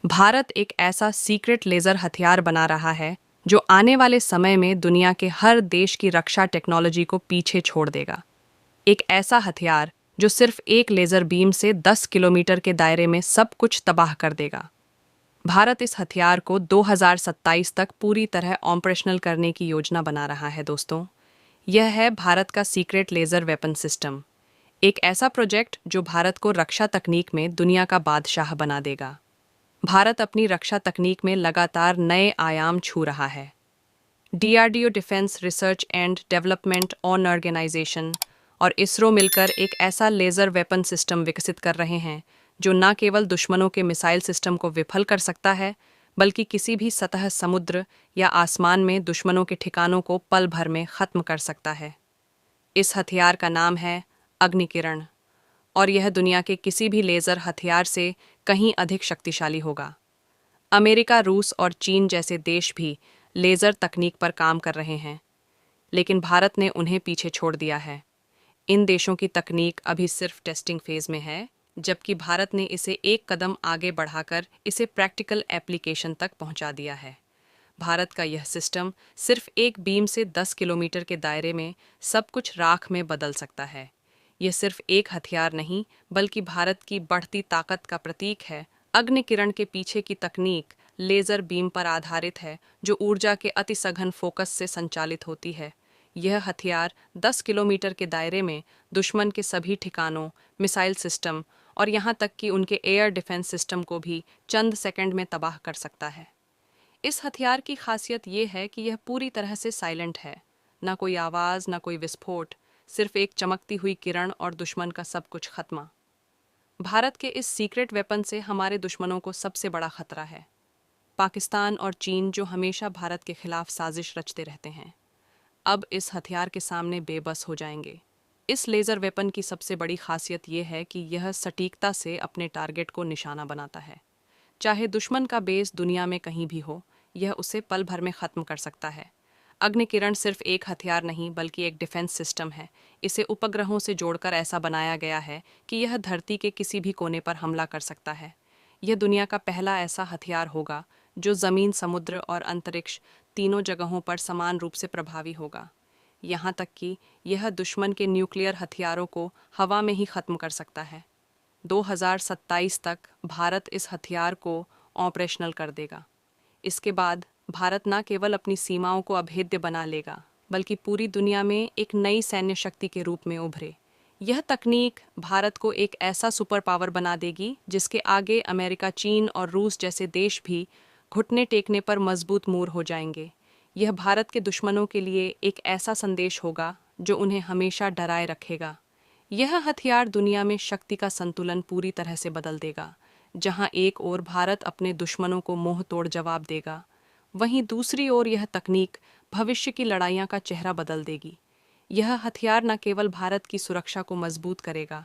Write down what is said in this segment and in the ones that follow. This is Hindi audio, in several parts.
भारत एक ऐसा सीक्रेट लेज़र हथियार बना रहा है जो आने वाले समय में दुनिया के हर देश की रक्षा टेक्नोलॉजी को पीछे छोड़ देगा। एक ऐसा हथियार जो सिर्फ एक लेज़र बीम से 10 किलोमीटर के दायरे में सब कुछ तबाह कर देगा। भारत इस हथियार को 2027 तक पूरी तरह ऑपरेशनल करने की योजना बना रहा है दोस्तों। यह है भारत का सीक्रेट लेज़र वेपन सिस्टम, एक ऐसा प्रोजेक्ट जो भारत को रक्षा तकनीक में दुनिया का बादशाह बना देगा। भारत अपनी रक्षा तकनीक में लगातार नए आयाम छू रहा है। DRDO defence research and development organisation और इसरो मिलकर एक ऐसा लेज़र वेपन सिस्टम विकसित कर रहे हैं जो न केवल दुश्मनों के मिसाइल सिस्टम को विफल कर सकता है, बल्कि किसी भी सतह समुद्र या आसमान में दुश्मनों के ठिकानों को पल भर में ख़त्म कर सकता है। इस हथियार का नाम है अग्निकिरण, और यह दुनिया के किसी भी लेज़र हथियार से कहीं अधिक शक्तिशाली होगा। अमेरिका, रूस और चीन जैसे देश भी लेज़र तकनीक पर काम कर रहे हैं, लेकिन भारत ने उन्हें पीछे छोड़ दिया है। इन देशों की तकनीक अभी सिर्फ टेस्टिंग फेज़ में है, जबकि भारत ने इसे एक कदम आगे बढ़ाकर इसे प्रैक्टिकल एप्लीकेशन तक पहुंचा दिया है। भारत का यह सिस्टम सिर्फ एक बीम से 10 किलोमीटर के दायरे में सब कुछ राख में बदल सकता है। यह सिर्फ एक हथियार नहीं, बल्कि भारत की बढ़ती ताकत का प्रतीक है। अग्निकिरण के पीछे की तकनीक लेज़र बीम पर आधारित है, जो ऊर्जा के अति सघन फोकस से संचालित होती है। यह हथियार 10 किलोमीटर के दायरे में दुश्मन के सभी ठिकानों, मिसाइल सिस्टम और यहाँ तक कि उनके एयर डिफेंस सिस्टम को भी चंद सेकंड में तबाह कर सकता है। इस हथियार की खासियत ये है कि यह पूरी तरह से साइलेंट है। ना कोई आवाज़, ना कोई विस्फोट, सिर्फ एक चमकती हुई किरण और दुश्मन का सब कुछ खत्म। भारत के इस सीक्रेट वेपन से हमारे दुश्मनों को सबसे बड़ा खतरा है। पाकिस्तान और चीन, जो हमेशा भारत के खिलाफ साजिश रचते रहते हैं, अब इस हथियार के सामने बेबस हो जाएंगे। इस लेज़र वेपन की सबसे बड़ी खासियत यह है कि यह सटीकता से अपने टारगेट को निशाना बनाता है। चाहे दुश्मन का बेस दुनिया में कहीं भी हो, यह उसे पल भर में ख़त्म कर सकता है। अग्निकिरण सिर्फ एक हथियार नहीं, बल्कि एक डिफेंस सिस्टम है। इसे उपग्रहों से जोड़कर ऐसा बनाया गया है कि यह धरती के किसी भी कोने पर हमला कर सकता है। यह दुनिया का पहला ऐसा हथियार होगा जो ज़मीन, समुद्र और अंतरिक्ष तीनों जगहों पर समान रूप से प्रभावी होगा। यहाँ तक कि यह दुश्मन के न्यूक्लियर हथियारों को हवा में ही ख़त्म कर सकता है। 2027 तक भारत इस हथियार को ऑपरेशनल कर देगा। इसके बाद भारत न केवल अपनी सीमाओं को अभेद्य बना लेगा, बल्कि पूरी दुनिया में एक नई सैन्य शक्ति के रूप में उभरे। यह तकनीक भारत को एक ऐसा सुपर पावर बना देगी जिसके आगे अमेरिका, चीन और रूस जैसे देश भी घुटने टेकने पर मजबूत मुँह हो जाएंगे। यह भारत के दुश्मनों के लिए एक ऐसा संदेश होगा जो उन्हें हमेशा डराए रखेगा। यह हथियार दुनिया में शक्ति का संतुलन पूरी तरह से बदल देगा। जहां एक ओर भारत अपने दुश्मनों को मुंह तोड़ जवाब देगा, वहीं दूसरी ओर यह तकनीक भविष्य की लड़ाइयां का चेहरा बदल देगी। यह हथियार न केवल भारत की सुरक्षा को मजबूत करेगा,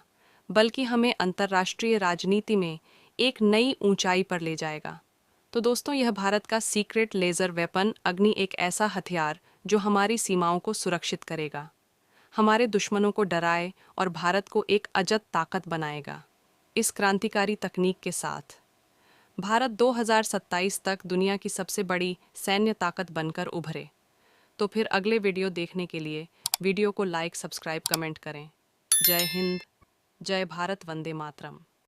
बल्कि हमें अंतर्राष्ट्रीय राजनीति में एक नई ऊंचाई पर ले जाएगा। तो दोस्तों, यह भारत का सीक्रेट लेज़र वेपन अग्नि एक ऐसा हथियार जो हमारी सीमाओं को सुरक्षित करेगा, हमारे दुश्मनों को डराए और भारत को एक अजत ताकत बनाएगा। इस क्रांतिकारी तकनीक के साथ भारत 2027 तक दुनिया की सबसे बड़ी सैन्य ताकत बनकर उभरे। तो फिर अगले वीडियो देखने के लिए वीडियो को लाइक, सब्सक्राइब, कमेंट करें। जय हिंद, जय भारत, वंदे मातरम।